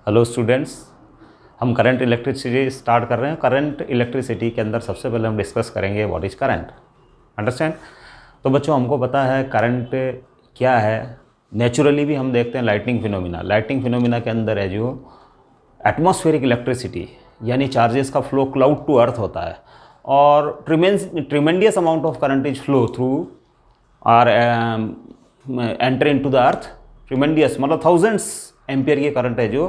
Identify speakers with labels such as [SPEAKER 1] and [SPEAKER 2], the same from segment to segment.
[SPEAKER 1] Hello students, हम current electricity start कर रहे हैं। करंट इलेक्ट्रिसिटी के अंदर सबसे पहले हम डिस्कस करेंगे व्हाट इज़ करंट। अंडरस्टैंड। तो बच्चों, हमको पता है करंट क्या है। नेचुरली भी हम देखते हैं लाइटनिंग फिनोमिना। लाइटनिंग फिनोमिना के अंदर है जो एटमॉस्फेरिक इलेक्ट्रिसिटी यानी चार्जेस का फ्लो क्लाउड टू अर्थ होता है, और tremendous amount of current is flow through और enter into the earth. Tremendous मतलब थाउजेंड्स एम्पियर की करंट है जो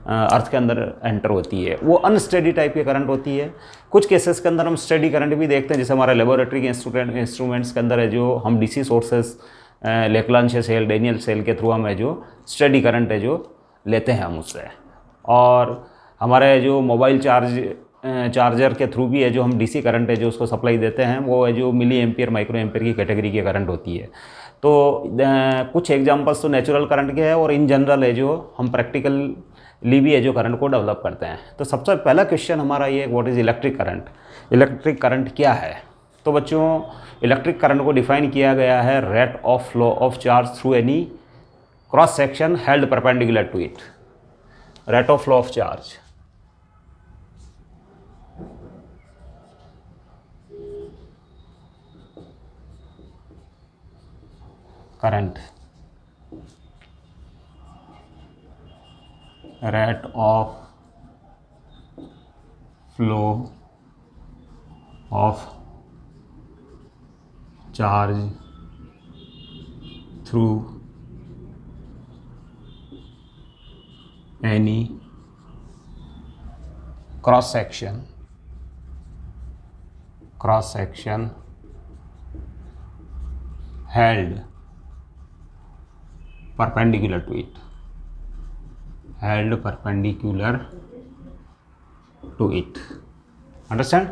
[SPEAKER 1] अर्थ के अंदर एंटर होती है। वो अनस्टेडी टाइप की करंट होती है। कुछ केसेस के अंदर हम स्टेडी करंट भी देखते हैं, जैसे हमारे लेबोरेटरी के इंस्ट्रूमेंट्स के अंदर है जो हम DC sources Leclanche cell, Daniell cell के थ्रू हम है जो स्टेडी करंट है जो लेते हैं हम उससे। और हमारे जो मोबाइल चार्जर के थ्रू भी है जो हम डीसी करंट है जो उसको सप्लाई देते हैं, वो है जो मिली एम्पियर माइक्रो एम्पियर की कैटेगरी की करंट होती है। तो कुछ एग्जांपल्स तो नेचुरल करंट के हैं, और इन जनरल है जो हम प्रैक्टिकली भी है जो करंट को डेवलप करते हैं। तो सबसे पहला क्वेश्चन हमारा ये, what is electric current. Electric current क्या है? तो बच्चों, इलेक्ट्रिक करंट को डिफाइन किया गया है rate of flow of charge through any cross section held perpendicular to it. Rate of flow of charge, current, rate of flow of charge through any cross section held perpendicular to it, understand.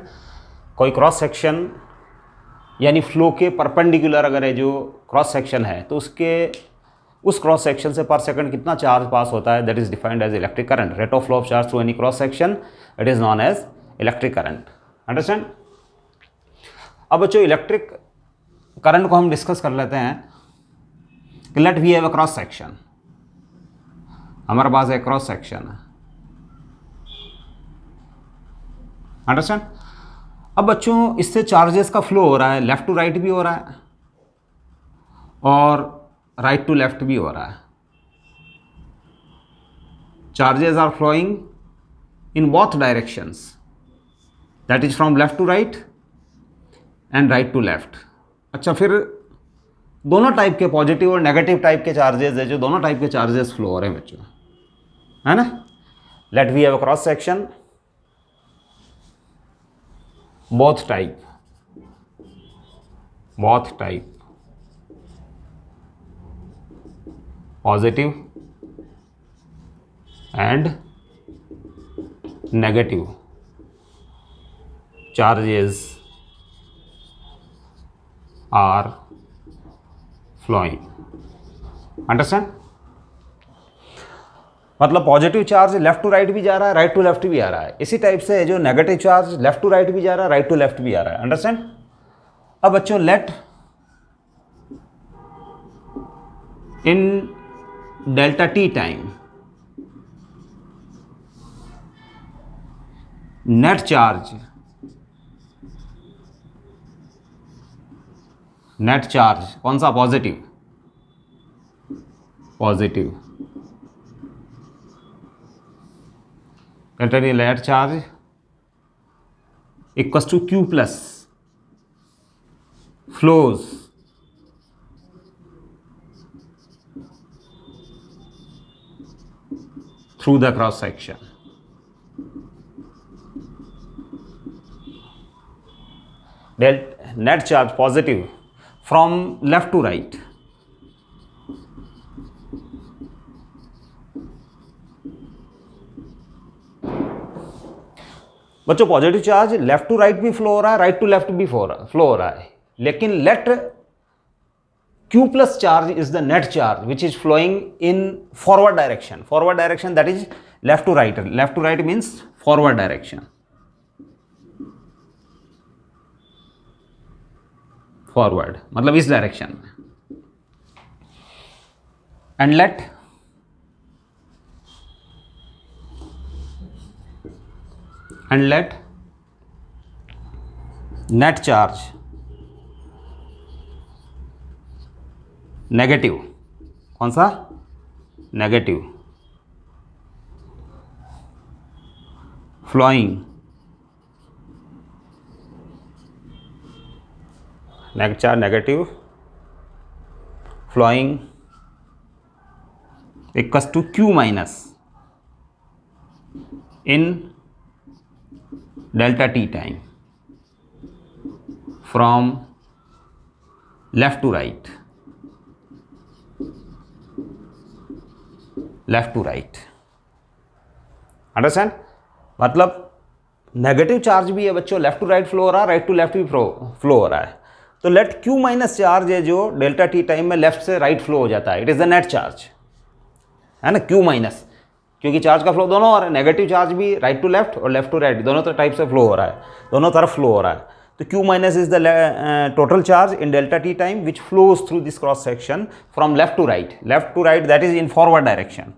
[SPEAKER 1] कोई cross section यानी flow के perpendicular अगर है जो cross section है, तो उस cross section से पर सेकंड कितना चार्ज पास होता है, that is defined as electric current. Rate of flow of charge through any cross section, it is known as electric current. Understand. अब बच्चों, इलेक्ट्रिक करंट को हम डिस्कस कर लेते हैं। Let we have a cross section. हमारे पास एक क्रॉस सेक्शन है। अंडरस्टैंड। अब बच्चों, इससे चार्जेस का फ्लो हो रहा है, लेफ्ट टू राइट भी हो रहा है और राइट टू लेफ्ट भी हो रहा है। Charges are flowing in both directions, that is from left to right and right to left. अच्छा, फिर दोनों टाइप के पॉजिटिव और नेगेटिव टाइप के चार्जेस है जो दोनों टाइप के चार्जेस फ्लो हो रहे हैं बच्चों, है ना। Let we have a cross section, both type positive and negative charges are flowing। Understand. मतलब positive charge left to right भी जा रहा है, राइट टू लेफ्ट भी आ रहा है। इसी टाइप से जो negative charge left to right भी जा रहा है, राइट टू लेफ्ट भी आ रहा है। अंडरस्टैंड। अब बच्चों, let in delta T time net charge कौन सा? Positive net charge equals to Q plus flows through the cross section। net charge positive from left to right। बच्चों, positive charge left to right भी flow हो रहा है, right to left भी flow हो रहा है, लेकिन let Q plus charge is the net charge which is flowing in forward direction, that is left to right means forward direction। Forward मतलब इस डायरेक्शन में। And let and let net charge negative, कौन सा, negative, flowing, net charge negative flowing equals to Q minus in delta T time from left to right, left to right. Understand? मतलब negative charge भी है बच्चों, left to right flow हो रहा है, right to left भी flow हो रहा है। तो लेट Q माइनस चार्ज है जो डेल्टा टी टाइम में लेफ्ट से राइट फ्लो हो जाता है, it is the net charge, है ना, Q माइनस, क्योंकि चार्ज का फ्लो दोनों हो रहा है, नेगेटिव चार्ज भी राइट टू लेफ्ट और लेफ्ट टू राइट दोनों टाइप से फ्लो हो रहा है, दोनों तरफ फ्लो हो रहा है। तो Q minus is the total charge in delta T time which flows through this cross section from left to right that is in forward direction,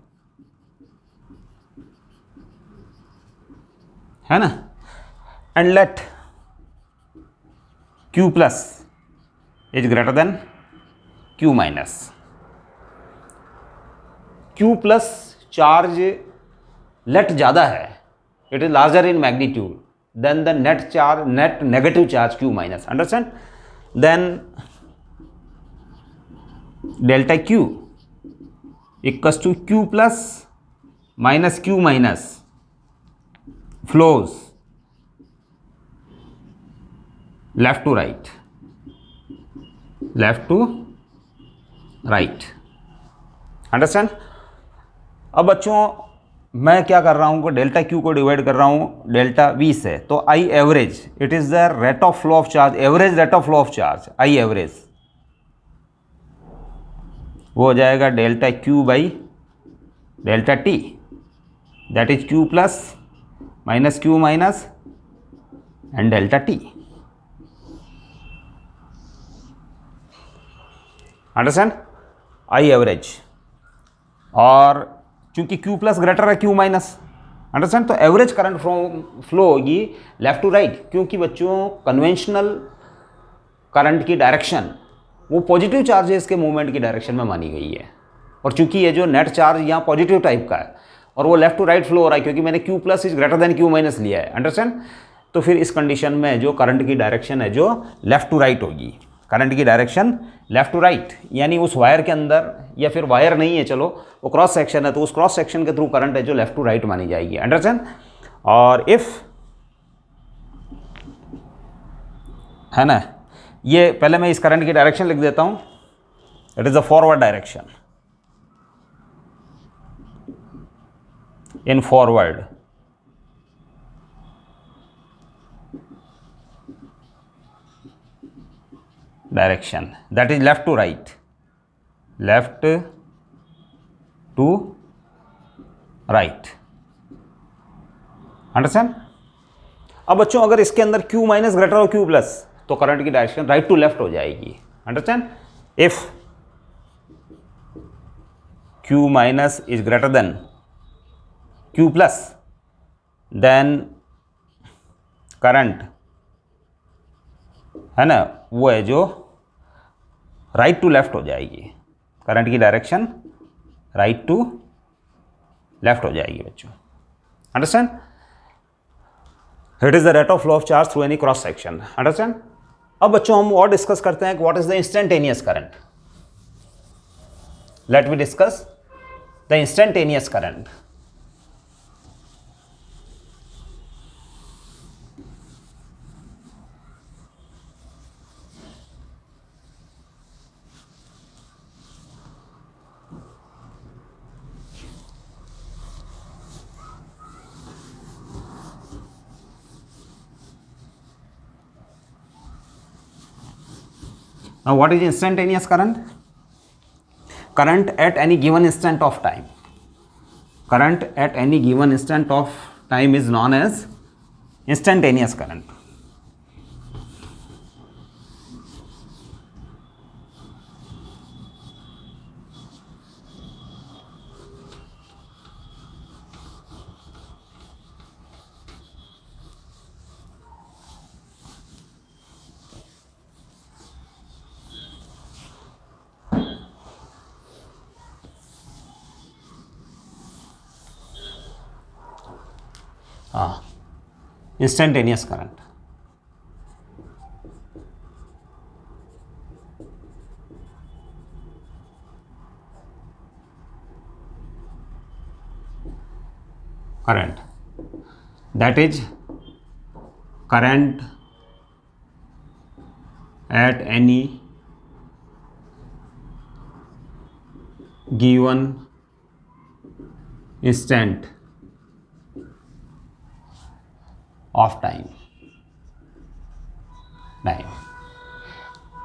[SPEAKER 1] है ना। And let Q plus is greater than Q minus. Q plus charge let ज़्यादा है, it is larger in magnitude than the net negative charge Q minus, understand. Then delta Q equals to Q plus minus Q minus flows left to right, left to right, understand. अब बच्चों मैं क्या कर रहा हूँ को delta Q को divide कर रहा हूँ डेल्टा V से, तो I average it is the rate of flow of charge, average rate of flow of charge I average वो हो जाएगा delta Q by delta T, that is Q plus minus Q minus and delta T, understand, I average. और चूंकि Q plus greater है Q minus, understand, तो average current flow होगी left to right, क्योंकि बच्चों कन्वेंशनल करंट की direction वो positive charges के मूवमेंट की डायरेक्शन में मानी गई है, और चूंकि ये जो नेट चार्ज यहाँ पॉजिटिव टाइप का है और वो लेफ्ट टू राइट फ्लो हो रहा है क्योंकि मैंने Q plus is greater than Q minus लिया है, अंडरस्टैंड। तो फिर इस कंडीशन में जो करंट की डायरेक्शन है जो लेफ्ट टू राइट होगी, करंट की डायरेक्शन लेफ्ट टू राइट, यानी उस वायर के अंदर, या फिर वायर नहीं है चलो वो क्रॉस सेक्शन है, तो उस क्रॉस सेक्शन के थ्रू करंट है जो लेफ्ट टू राइट मानी जाएगी, अंडरस्टैंड। और इफ, है ना, ये पहले मैं इस करंट की डायरेक्शन लिख देता हूं, it is the forward direction, in forward direction that is left to right, left to right, understand. अब बच्चों अगर इसके अंदर Q माइनस ग्रेटर हो Q प्लस तो करंट की डायरेक्शन राइट टू लेफ्ट हो जाएगी, understand. If Q minus is greater than Q plus then current, है ना, वो है जो राइट टू लेफ्ट हो जाएगी, करंट की डायरेक्शन राइट टू लेफ्ट हो जाएगी बच्चों, understand. It is the rate of flow of charge through any cross section, understand. अब बच्चों हम और डिस्कस करते हैं what is the instantaneous current. Let me discuss the instantaneous current. Now what is instantaneous current? Current at any given instant of time. Current at any given instant of time is known as instantaneous current. हाँ, instantaneous current. current, that is current at any given instant of time,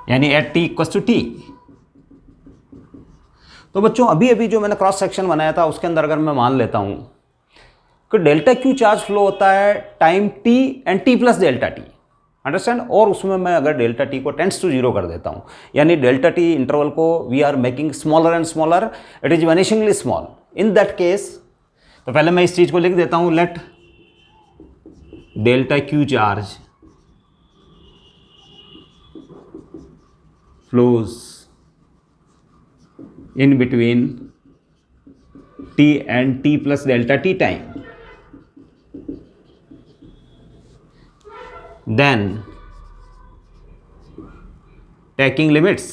[SPEAKER 1] यानी at T equals to T. तो बच्चों अभी अभी जो मैंने cross section बनाया था उसके अंदर अगर मैं मान लेता हूं कि डेल्टा क्यू चार्ज फ्लो होता है time t and t plus delta t, understand, और उसमें मैं अगर डेल्टा टी को टेंड्स टू जीरो कर देता हूं, यानी डेल्टा टी इंटरवल को we are making smaller and smaller, it is vanishingly small, in that case तो पहले मैं इस चीज को लिख देता हूं, let delta q charge flows in between t and t plus delta t time, then taking limits,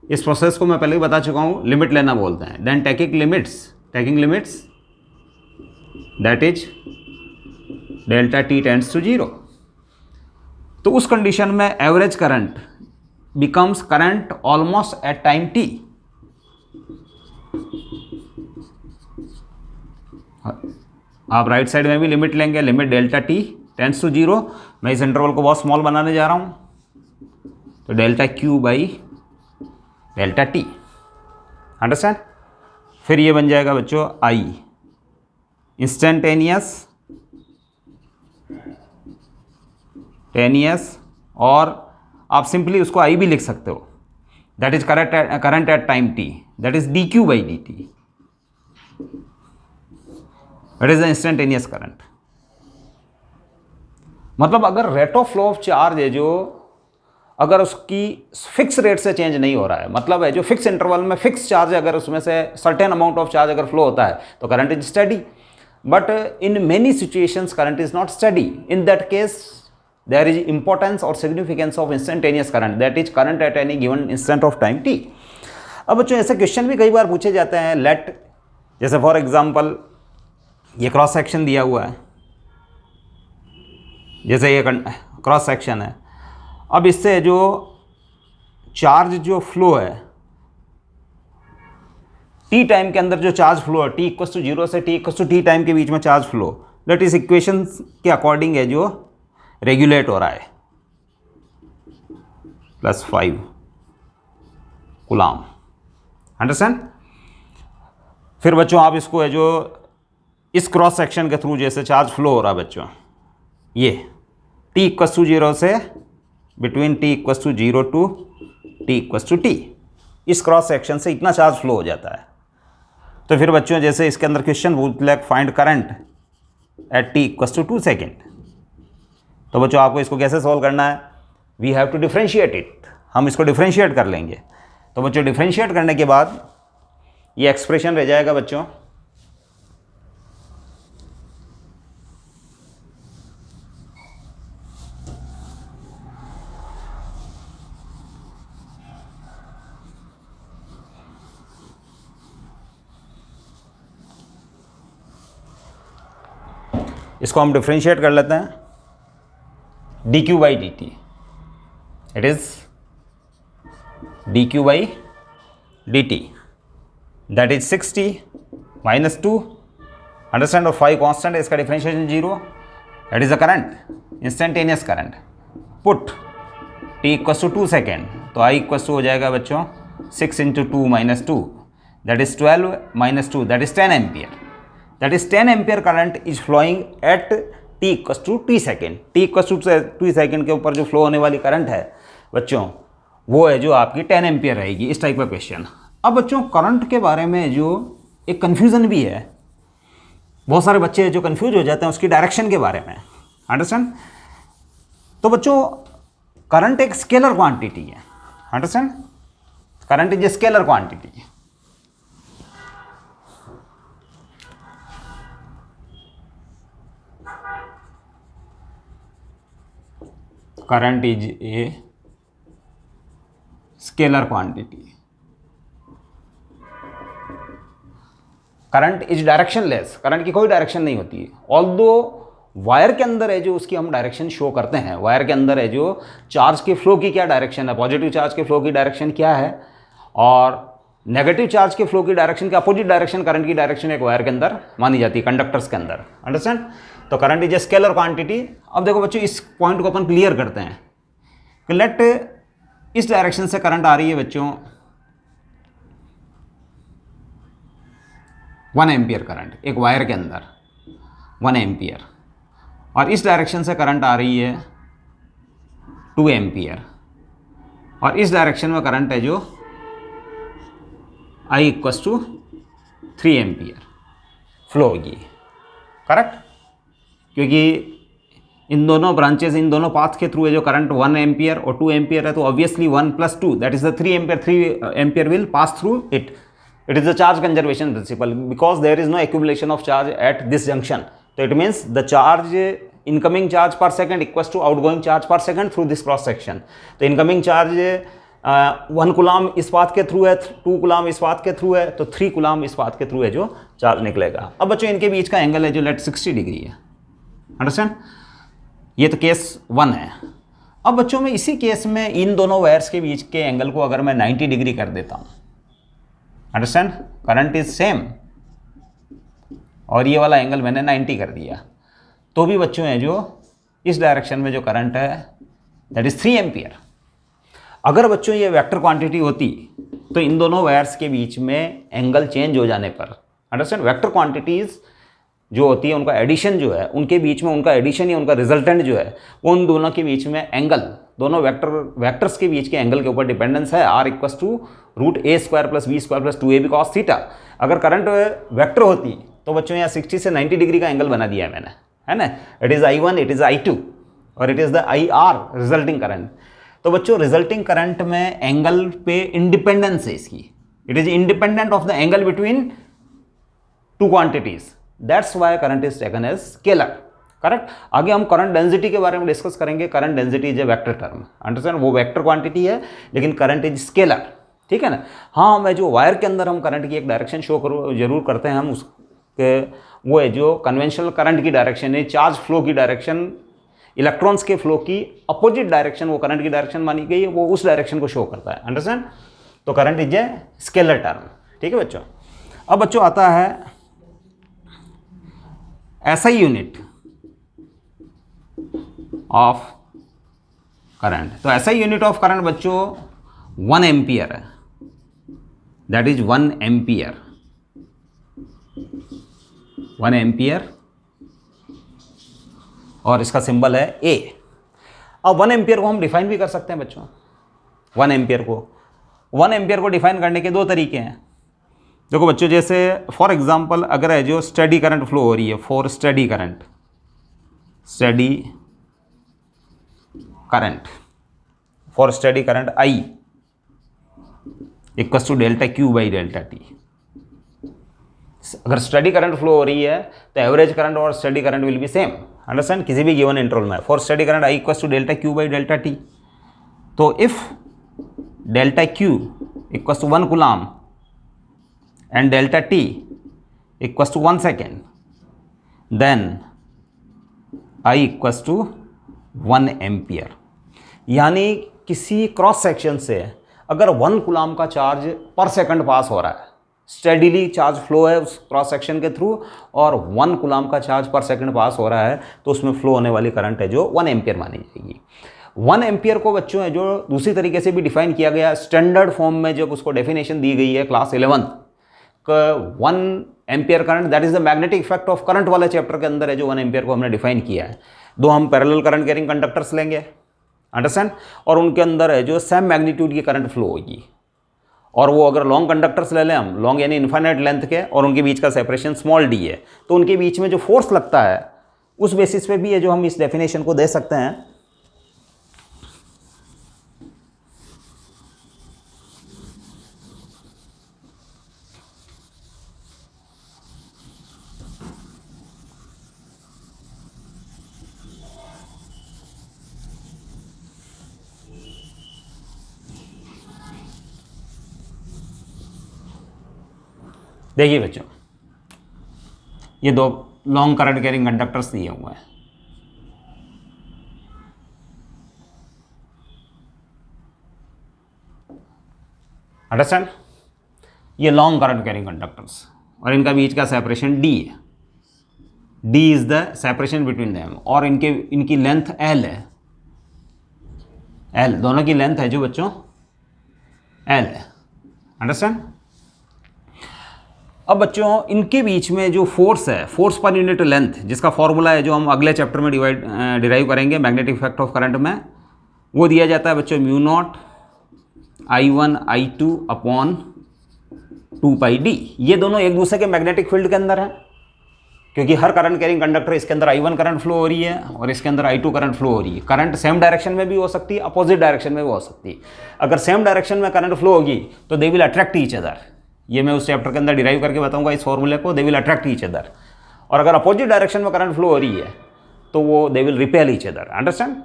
[SPEAKER 1] इस प्रोसेस को मैं पहले ही बता चुका हूं, लिमिट लेना बोलते हैं, then taking limits that is delta t tends to 0, तो उस कंडीशन में average current becomes current almost at time t। आप राइट साइड में भी लिमिट लेंगे, limit delta T tends to 0, मैं इस इंटरवल को बहुत स्मॉल बनाने जा रहा हूं, तो delta Q by delta t, understand. फिर ये बन जाएगा बच्चों आई इंस्टेंटेनियस, और आप सिंपली उसको आई भी लिख सकते हो, that is current at time T, that is D Q by D T, it is the instantaneous current. मतलब अगर rate of flow of charge है जो अगर उसकी फिक्स रेट से चेंज नहीं हो रहा है, मतलब है जो फिक्स इंटरवल में फिक्स चार्ज अगर उसमें से सर्टेन अमाउंट ऑफ चार्ज अगर फ्लो होता है तो current is steady, but in many situations current is not steady, in that case there is importance और significance of instantaneous current, that is current at any given instant of time t. अब बच्चों ऐसे question भी कई बार पूछे जाते हैं, late जैसे फॉर एग्जाम्पल ये क्रॉस सेक्शन दिया हुआ है, जैसे ये क्रॉस सेक्शन है, अब इससे जो चार्ज जो फ्लो है टी टाइम के अंदर, जो चार्ज फ्लो है टी इक्वल्स टू 0 से T equals to T time के बीच में चार्ज फ्लो, दैट इस इक्वेशन के अकॉर्डिंग है जो रेगुलेट हो रहा है, +5 कूलम, अंडरस्टैंड। फिर बच्चों आप इसको है जो इस क्रॉस सेक्शन के थ्रू जैसे चार्ज फ्लो हो रहा है बच्चों, ये t इक्वल्स टू 0 से between t equals to 0 to t equals to t, इस क्रॉस सेक्शन से इतना चार्ज फ्लो हो जाता है। तो फिर बच्चों जैसे इसके अंदर क्वेश्चन पूछता है find current at t equals to 2 second, तो बच्चों आपको इसको कैसे सॉल्व करना है, we have to differentiate it, हम इसको डिफ्रेंशिएट कर लेंगे। तो बच्चों डिफ्रेंशिएट करने के बाद ये एक्सप्रेशन रह जाएगा बच्चों, इसको हम डिफ्रेंशिएट कर लेते हैं, D Q by D T, it is D Q by D T, that is 60 - 2, understand, और 5 कॉन्स्टेंट है, इसका differentiation 0, that is the current, instantaneous current, put T equals to 2 second, तो आई इक्वल्स टू हो जाएगा बच्चों 6 × 2 - 2, that is 12 - 2, that is 10 ampere, that is 10 ampere current is flowing at T equals to T second, T equals to 2 second के ऊपर जो flow होने वाली current है बच्चों वो है जो आपकी 10 एम्पियर रहेगी, इस टाइप का क्वेश्चन। अब बच्चों करंट के बारे में जो एक कन्फ्यूज़न भी है, बहुत सारे बच्चे जो कन्फ्यूज हो जाते हैं उसकी डायरेक्शन के बारे में, अंडरस्टैंड। तो बच्चों करंट एक स्केलर क्वांटिटी है, understand, current is a scalar quantity. Current is a scalar quantity, current is directionless, current की कोई डायरेक्शन नहीं होती है। ऑल्दो वायर के अंदर है जो उसकी हम डायरेक्शन शो करते हैं, वायर के अंदर है जो चार्ज के फ्लो की क्या डायरेक्शन है, पॉजिटिव चार्ज के फ्लो की डायरेक्शन क्या है और नेगेटिव चार्ज के फ्लो की डायरेक्शन के अपोजिट डायरेक्शन करंट की डायरेक्शन एक वायर के अंदर मानी जाती है, कंडक्टर्स के अंदर। अंडरस्टैंड? तो current is a scalar quantity. अब देखो बच्चों, इस पॉइंट को अपन क्लियर करते हैं कि लेट इस डायरेक्शन से करंट आ रही है बच्चों 1 एम्पियर करंट एक वायर के अंदर 1 एम्पियर, और इस डायरेक्शन से करंट आ रही है 2 एम्पियर, और इस डायरेक्शन में करंट है जो I equals to 3 ampere flow होगी। करेक्ट? क्योंकि इन दोनों ब्रांचेस, इन दोनों पाथ के थ्रू है जो करंट 1 एम्पियर और 2 एम्पियर है, तो obviously 1 + 2 that is the 3 ampere, 3 ampere will pass through it. It is the charge conservation principle because there is no accumulation of charge at this junction. So it means the charge, incoming charge per second equals to outgoing charge per second through this cross section. तो incoming charge 1 coulomb इस path के through है, 2 coulomb इस path के through है, तो 3 coulomb इस path के थ्रू है जो चार्ज निकलेगा। अब बच्चों इनके बीच का एंगल है जो लेट 60 डिग्री है। अंडरस्टैंड? ये तो केस 1 है। अब बच्चों में इसी केस में इन दोनों वायर्स के बीच के एंगल को अगर मैं 90 डिग्री कर देता हूँ, अंडरस्टैंड? करंट इज सेम और ये वाला एंगल मैंने 90 कर दिया, तो भी बच्चों है जो इस डायरेक्शन में जो करंट है दैट इज 3 एम्पियर। अगर बच्चों ये वेक्टर क्वांटिटी होती तो इन दोनों वायर्स के बीच में एंगल चेंज हो जाने पर, अंडरस्टैंड, वेक्टर क्वांटिटीज जो होती है उनका एडिशन जो है, उनके बीच में उनका एडिशन या उनका रिजल्टेंट जो है वो उन दोनों के बीच में एंगल, दोनों वेक्टर्स के बीच के एंगल के ऊपर डिपेंडेंस है। R equals to √a² + b² + 2ab cos theta. अगर करंट वेक्टर होती तो बच्चों यहाँ 60 से 90 डिग्री का एंगल बना दिया है मैंने, है ना। It is I1, it is I2 और it is the IR resulting current. तो बच्चों रिजल्टिंग करंट में एंगल पे इंडिपेंडेंस है इसकी, it is independent of the angle between two quantities, that's why current is taken as scalar. Correct? आगे हम current density के बारे में डिस्कस करेंगे। Current density is a vector term, understand, वो वेक्टर क्वांटिटी है लेकिन करंट इज स्केलर, ठीक है ना। हाँ, मैं जो वायर के अंदर हम करंट की एक डायरेक्शन शो जरूर करते हैं हम उसके, वो है जो कन्वेंशनल करंट की डायरेक्शन है, चार्ज फ्लो की डायरेक्शन, इलेक्ट्रॉन्स के फ्लो की अपोजिट डायरेक्शन वो करंट की डायरेक्शन मानी गई है, वो उस डायरेक्शन को शो करता है। अंडरस्टैंड? तो current is a scalar term, ठीक है बच्चों। अब बच्चों आता है SI यूनिट ऑफ करंट। तो SI यूनिट ऑफ करंट बच्चों 1 एम्पियर है, दैट इज 1 एम्पियर, 1 एम्पियर और इसका सिंबल है A। अब 1 एम्पियर को हम डिफाइन भी कर सकते हैं बच्चों। 1 एम्पियर को डिफाइन करने के 2 तरीके हैं। देखो बच्चों, जैसे फॉर एग्जांपल अगर है जो स्टेडी करंट फ्लो हो रही है, for steady current for steady current I equals to ΔQ/ΔT। अगर स्टेडी करंट फ्लो हो रही है तो एवरेज करंट और steady current will be same, understand, किसी भी गिवन इंटरवल में। For steady current I equals to ΔQ/ΔT। तो if ΔQ equals to 1 coulomb and delta t equals to 1 second, then I equals to 1 ampere. यानी किसी cross section से अगर 1 coulomb का charge पर सेकंड पास हो रहा है, स्टेडीली चार्ज फ्लो है उस क्रॉस सेक्शन के थ्रू, और 1 कूलम का चार्ज पर सेकंड पास हो रहा है, तो उसमें फ्लो होने वाली करंट है जो 1 एम्पियर मानी जाएगी। 1 एम्पियर को बच्चों है जो दूसरी तरीके से भी डिफाइन किया गया, स्टैंडर्ड फॉर्म में जब उसको डेफिनेशन दी गई है class 11 1 ampere current that is the magnetic effect of current वाले चैप्टर के अंदर है जो 1 एम्पियर को हमने डिफाइन किया है। 2 हम पैरेलल करंट कैरिंग कंडक्टर्स लेंगे, अंडरस्टैंड, और उनके अंदर है जो सेम मैग्नीट्यूड की करंट फ्लो होगी, और वो अगर लॉन्ग कंडक्टर्स ले लें हम, लॉन्ग यानी इन्फाइनाइट लेंथ के, और उनके बीच का सेपरेशन स्मॉल d है, तो उनके बीच में जो फोर्स लगता है उस बेसिस पे भी है जो हम इस डेफिनेशन को दे सकते हैं। देखिए बच्चों, ये दो लॉन्ग करंट कैरिंग कंडक्टर्स दिए हुए हैं। अंडरस्टैंड? ये लॉन्ग करंट कैरिंग कंडक्टर्स, और इनका बीच का सेपरेशन d है। d is the separation between them, और इनकी लेंथ l है। l दोनों की लेंथ है जो बच्चों l है। अंडरस्टैंड? अब बच्चों इनके बीच में जो फोर्स है, फोर्स पर यूनिट लेंथ, जिसका फॉर्मूला है जो हम अगले चैप्टर में डिराइव करेंगे मैग्नेटिक इफेक्ट ऑफ करंट में, वो दिया जाता है बच्चों mu naught I1 I2 upon 2πd। ये दोनों एक दूसरे के मैग्नेटिक फील्ड के अंदर हैं, क्योंकि हर करंट कैरिंग कंडक्टर, इसके अंदर I1 करंट फ्लो हो रही है और इसके अंदर I2 करंट फ्लो हो रही है। करंट सेम डायरेक्शन में भी हो सकती है, अपोजिट डायरेक्शन में भी हो सकती है। अगर सेम डायरेक्शन में करंट फ्लो होगी तो they will attract each other. ये मैं उस चैप्टर के अंदर डिराइव करके बताऊंगा इस फॉर्मूले को, they will attract each other. और अगर अपोजिट डायरेक्शन में करंट फ्लो हो रही है तो वो they will repel each other. Understand?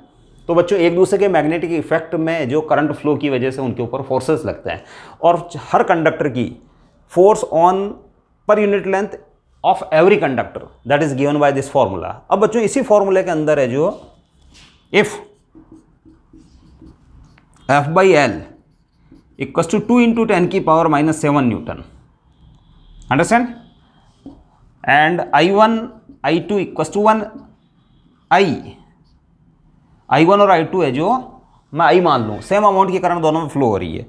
[SPEAKER 1] तो बच्चों एक दूसरे के मैग्नेटिक इफेक्ट में जो करंट फ्लो की वजह से उनके ऊपर फोर्सेस लगते हैं, और हर कंडक्टर की force on per unit length of every conductor that is given by this formula. अब बच्चों इसी फॉर्मूले के अंदर है जो if F by L equals to 2 × 10⁻⁻7 newton. Understand? And I1 I2 equals to 1 I1 और I2 है जो मैं I मान लूँ, सेम अमाउंट की करंट दोनों में फ्लो हो रही है,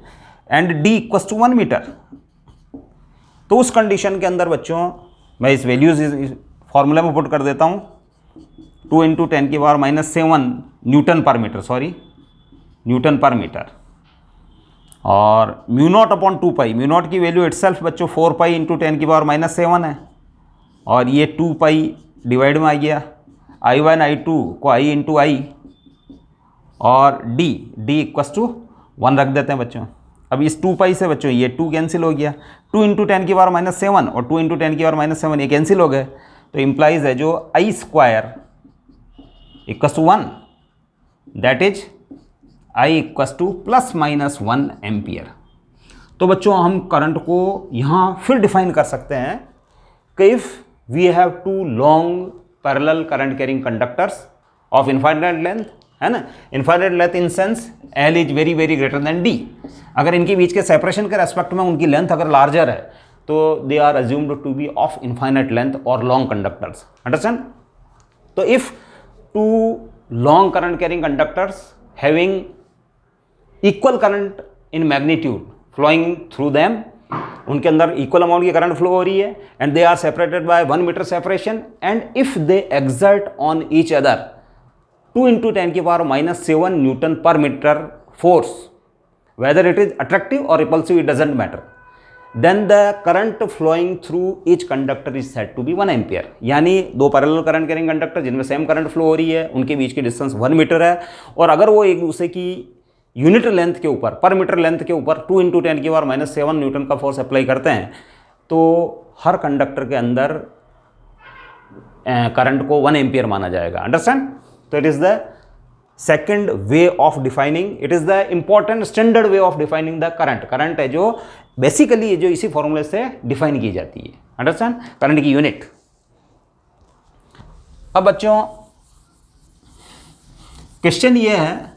[SPEAKER 1] and D equals to 1 metre. तो उस कंडीशन के अंदर बच्चों मैं इस वैल्यूज इस फॉर्मूले में पुट कर देता हूँ, 2 × 10⁻⁷ न्यूटन पर मीटर, सॉरी न्यूटन पर मीटर, और mu naught upon 2π। Mu naught की वैल्यू इटसेल्फ बच्चों 4π × 10⁻⁷ है, और ये 2π डिवाइड में आ गया। I1 I2 को I × I, और D इक्वल्स टू 1 रख देते हैं बच्चों। अब इस 2π से बच्चों ये 2 कैंसिल हो गया, 2 × 10⁻⁷ और 2 × 10⁻⁷ ये कैंसिल हो गए, तो इम्प्लाइज है जो I² equals to 1, that is I equals to ±1 ampere. तो बच्चों हम करंट को यहाँ फिर डिफाइन कर सकते हैं कि if we have 2 long parallel current carrying conductors of infinite length, है ना, infinite length in sense L is very very greater than D। अगर इनके बीच के सेपरेशन के रेस्पेक्ट में उनकी लेंथ अगर लार्जर है तो they are assumed to be of infinite length और लॉन्ग कंडक्टर्स। अंडरस्टैंड? तो if 2 long current carrying conductors having equal current in magnitude flowing through them, उनके अंदर इक्वल अमाउंट की करंट फ्लो हो रही है, and they are separated by 1 metre separation, and if they exert on each other 2 × 10⁻⁷ newton पर metre force, whether it is attractive or repulsive, it doesn't matter, then the current flowing through each conductor is said to be 1 ampere। यानी दो parallel current carrying conductor जिनमें same current flow हो रही है, उनके बीच की distance 1 metre है, और अगर वो एक दूसरे की यूनिट लेंथ के ऊपर, पर मीटर लेंथ के ऊपर 2 × 10⁻⁷ न्यूटन का फोर्स अप्लाई करते हैं, तो हर कंडक्टर के अंदर करंट को 1 एम्पियर माना जाएगा। अंडरस्टैंड? तो it is the second way of defining, it is the important standard way of defining the current. Current है जो बेसिकली जो इसी फॉर्मूले से डिफाइन की जाती है। अंडरस्टैंड? करंट की यूनिट। अब बच्चों क्वेश्चन ये है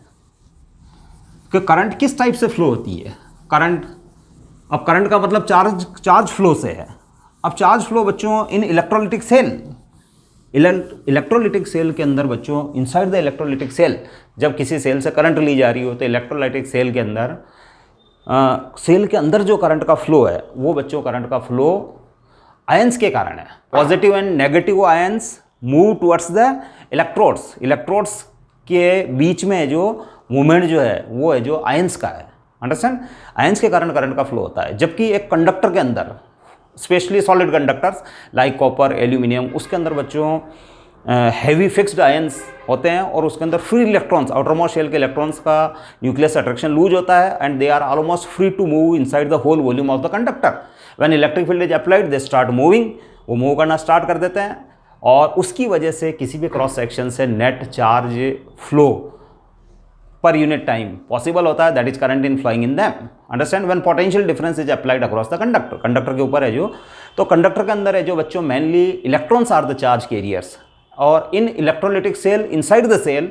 [SPEAKER 1] कि करंट किस टाइप से फ्लो होती है। करंट, अब करंट का मतलब चार्ज फ्लो से है। अब चार्ज फ्लो बच्चों इन इलेक्ट्रोलिटिक सेल, इलेक्ट्रोलिटिक सेल के अंदर बच्चों, इनसाइड द इलेक्ट्रोलिटिक सेल, जब किसी सेल से करंट ली जा रही हो तो इलेक्ट्रोलाइटिक सेल के अंदर सेल के अंदर जो करंट का फ्लो है वो बच्चों करंट का फ्लो आयंस के कारण है। Positive and negative ions move towards the electrodes. Electrodes के बीच में जो मूवमेंट जो है वो है जो आयंस का है। अंडरस्टैंड? आयंस के कारण करंट का फ्लो होता है। जबकि एक कंडक्टर के अंदर, specially solid conductors like copper, aluminium, उसके अंदर बच्चों हैवी फिक्स्ड आयंस होते हैं और उसके अंदर फ्री इलेक्ट्रॉन्स, आउटरमोस्ट शेल के इलेक्ट्रॉन्स का न्यूक्लियस अट्रैक्शन लूज होता है, and they are almost free to move inside the whole volume of the conductor. When electric field is applied they start moving, वो मूव करना start कर देते हैं, और उसकी वजह से किसी भी क्रॉस सेक्शन से net charge flow per unit time possible होता है, that is current in flowing in them. Understand? When potential difference is applied across the conductor, conductor के ऊपर है जो तो कंडक्टर के अंदर है जो बच्चों mainly electrons are the charge carriers, और in electrolytic cell inside the cell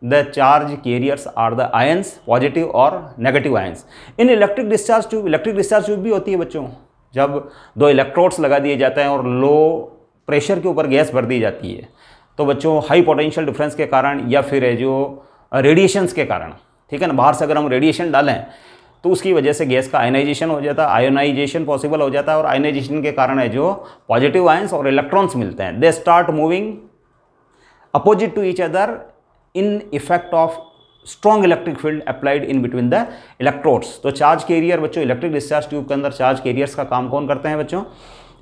[SPEAKER 1] the charge carriers are the ions, positive और negative ions. In electric discharge tube भी होती है बच्चों, जब दो इलेक्ट्रोड्स लगा दिए जाते हैं और लो प्रेशर के ऊपर गैस भर दी जाती है, तो बच्चों हाई पोटेंशियल डिफरेंस के कारण या फिर है जो रेडिएशंस के कारण, ठीक है ना, बाहर से अगर हम रेडिएशन डालें तो उसकी वजह से गैस का आयनाइजेशन हो जाता है, आयोनाइजेशन पॉसिबल हो जाता है, और आयनाइजेशन के कारण है जो पॉजिटिव आयंस और इलेक्ट्रॉन्स मिलते हैं, they start moving opposite to each other in effect of strong electric field applied in between the electrodes. तो चार्ज कैरियर बच्चों, इलेक्ट्रिक डिस्चार्ज ट्यूब के अंदर चार्ज कैरियर्स का काम कौन करते हैं बच्चों?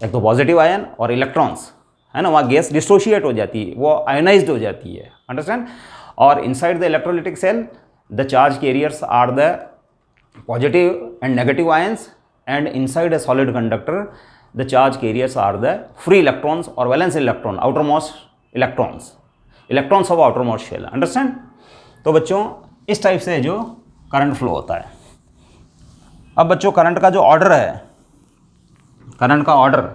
[SPEAKER 1] एक तो पॉजिटिव आयन और इलेक्ट्रॉन्स, है ना, वहाँ गैस डिसोशिएट हो जाती है, वो आयनाइज्ड हो जाती है, अंडरस्टैंड। और inside the electrolytic cell the charge carriers are the positive and negative ions, and inside a solid conductor the charge carriers are the free electrons or valence electron, outermost electrons of outermost shell, understand। तो बच्चों इस type से जो current flow होता है। अब बच्चों current का जो ऑर्डर है, करंट का ऑर्डर,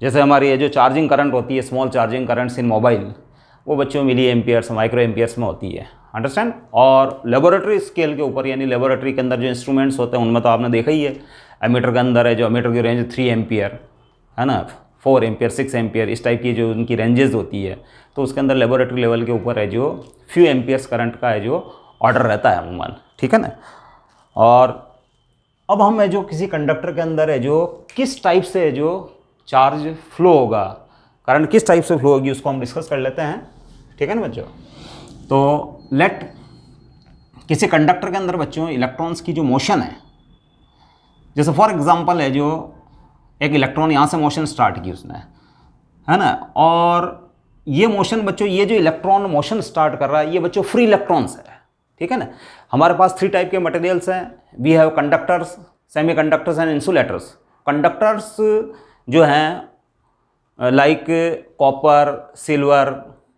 [SPEAKER 1] जैसे हमारी ये जो चार्जिंग करंट होती है, small charging currents in mobile, वो बच्चों मिली एम्पियर्स, माइक्रो एम्पियर्स में होती है, अंडरस्टैंड। और लेबोरेटरी स्केल के ऊपर, यानी लेबोरेटरी के अंदर जो इंस्ट्रूमेंट्स होते हैं उनमें तो आपने देखा ही है, एमीटर के अंदर है जो एमीटर की रेंज 3 एम्पियर, है ना, 4 एम्पियर, 6 एम्पियर, इस टाइप की जो उनकी रेंजेस होती है, तो उसके अंदर लेबोरेटरी लेवल के ऊपर है जो फ्यू एम्पियर्स करंट का है जो ऑर्डर रहता है अमूमन, ठीक है ना। और अब हम है जो किसी कंडक्टर के अंदर है जो किस टाइप से है जो चार्ज फ्लो होगा, करंट किस टाइप से फ्लो होगी, उसको हम डिस्कस कर लेते हैं, ठीक है ना बच्चों। तो लेट किसी कंडक्टर के अंदर बच्चों इलेक्ट्रॉन्स की जो मोशन है, जैसे फॉर एग्जांपल है जो एक इलेक्ट्रॉन यहाँ से मोशन स्टार्ट की उसने, है ना, और ये मोशन बच्चों, ये जो इलेक्ट्रॉन मोशन स्टार्ट कर रहा है ये बच्चों फ्री इलेक्ट्रॉन्स है, ठीक है ना। हमारे पास 3 टाइप के मटेरियल्स हैं, we have conductors, semiconductors and insulators. Conductors जो हैं लाइक कॉपर, सिल्वर,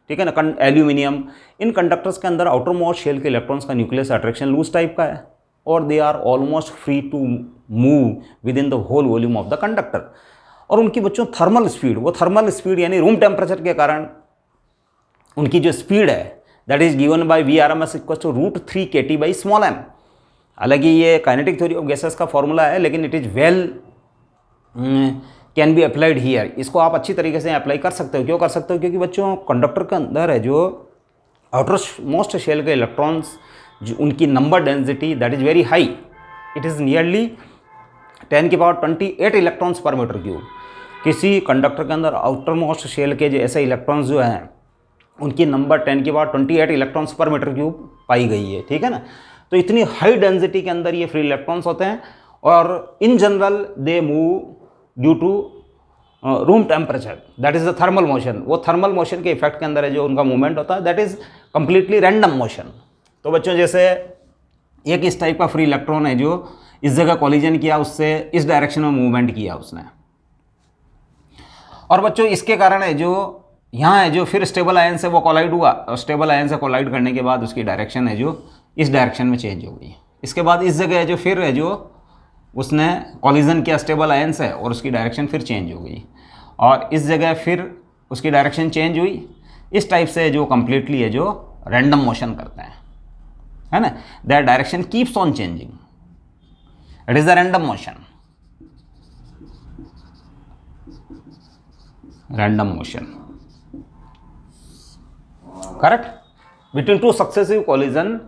[SPEAKER 1] ठीक है ना, एल्यूमिनियम, इन कंडक्टर्स के अंदर आउटर मोस्ट शेल के इलेक्ट्रॉन्स का न्यूक्लियस अट्रैक्शन लूज टाइप का है, और they are almost free to move within the whole volume of the conductor. और उनकी बच्चों थर्मल स्पीड, वो थर्मल स्पीड यानी रूम टेम्परेचर के कारण उनकी जो स्पीड है that is given by Vrms equal to √3 kT/m। हालांकि ये काइनेटिक थ्योरी ऑफ गैसेस का फॉर्मूला है, लेकिन it is well can be applied here. इसको आप अच्छी तरीके से अप्लाई कर सकते हो। क्यों कर सकते हो? क्योंकि बच्चों कंडक्टर के अंदर है जो आउटर मोस्ट शेल के इलेक्ट्रॉन्स, जो उनकी number density that is very high, it is nearly 10⁻28 electrons per metre cube. किसी कंडक्टर के अंदर आउटर मोस्ट शेल के जो ऐसे इलेक्ट्रॉन्स जो हैं उनकी number 10⁻28 electrons per metre cube पाई गई है, ठीक है ना। तो इतनी हाई डेंसिटी के अंदर ये फ्री इलेक्ट्रॉन्स होते हैं, और in general they move due to room temperature, that is the thermal motion. वो थर्मल मोशन के इफेक्ट के अंदर है जो उनका मूवमेंट होता है, that is completely random motion. तो बच्चों जैसे एक इस टाइप का फ्री इलेक्ट्रॉन है जो इस जगह कॉलिजन किया, उससे इस डायरेक्शन में मूवमेंट किया उसने, और बच्चों इसके कारण है जो यहाँ है जो फिर स्टेबल आयन से वो कोलाइड हुआ, और स्टेबल आयन से कोलाइड करने के बाद उसकी डायरेक्शन है जो इस डायरेक्शन में चेंज हो गई। इसके बाद इस जगह है जो फिर है जो उसने कॉलिजन किया स्टेबल आयन से, और उसकी डायरेक्शन फिर चेंज हो गई, और इस जगह फिर उसकी डायरेक्शन चेंज हुई। इस टाइप से जो कम्प्लीटली है जो रैंडम मोशन करते हैं, है ना, that direction keeps on changing, it is the random motion, random motion, correct. Between two successive collision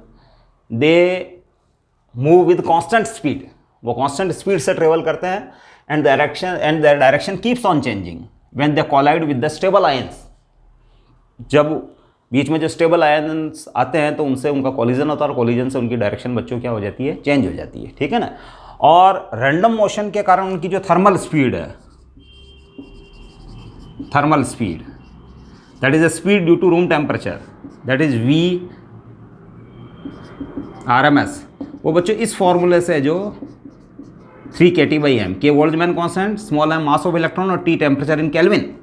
[SPEAKER 1] they move with constant speed, वो कांस्टेंट स्पीड से ट्रेवल करते हैं, and direction keeps on changing when they collide with the stable ions. जब बीच में जो stable ions आते हैं तो उनसे उनका कॉलिजन होता है, और कॉलिजन से उनकी डायरेक्शन बच्चों क्या हो जाती है, चेंज हो जाती है, ठीक है ना। और रैंडम मोशन के कारण उनकी जो थर्मल स्पीड है, thermal speed that is a speed due to room temperature, that is Vrms, वो बच्चों इस फॉर्मूले से जो 3 kT/m, के Boltzmann constant, small m mass of electron, और T टेम्परेचर इन केल्विन।